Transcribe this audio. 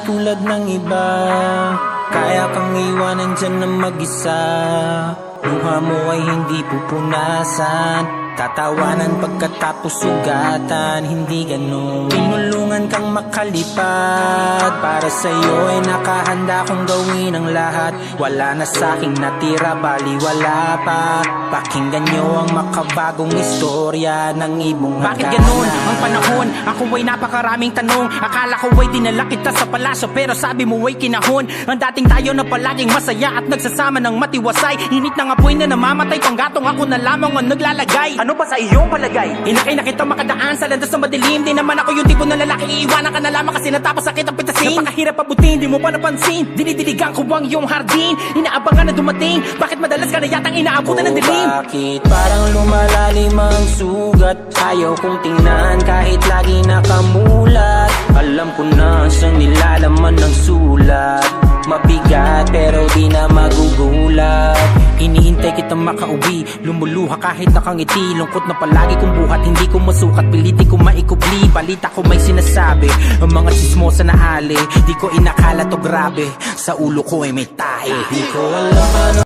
tulad ng iba. Kaya kang iwanan dyan na mag-isa. Luha mo ay hindi pupunasan. Tatawanan pagkatapos sugatan. Hindi ganun. Tinulungan kang makalipad. Para sa'yo ay nakahanda kong gawin ang lahat. Wala na sa'king natira, bali wala pa. Pakinggan nyo ang makabagong istorya ng ibong hagana. Bakit ganun ang panahon? Ako ay napakaraming tanong. Akala ko ay dinala kita sa palasyo, pero sabi mo ay kinahon. Ang dating tayo na palaging masaya at nagsasama ng matiwasay. Init ng apoy na namamatay, panggatong ako na lamang ang naglalagay. Ano ba sa iyong palagay? Inakay na kita makadaan sa landas na madilim. Di naman ako yung tipo na lalaki, iiwanan ka na lamang kasi natapos sakit ang pitasin. Napakahirap abutin, di mo pa napansin. Dinidiligan ko ang iyong hardin. Inaabangan na dumating. Bakit madalas ka na yatang inaabutan ng dilim? Bakit parang lumalalim ang sugat? Ayaw kong tingnan kahit lagi nakamulat. Alam ko na siyang nilalaman ng sulat. Mabigat pero di na magugulat. Hinihintay kitang makauwi. Lumuluha kahit nakangiti. Lungkot na palagi kong buhat. Hindi ko masukat, pilitin ko maikubli. Balita ko may sinasabi, ang mga sismosa na ali. Di ko inakala to grabe. Sa ulo ko ay may tahi. Di ko alam ano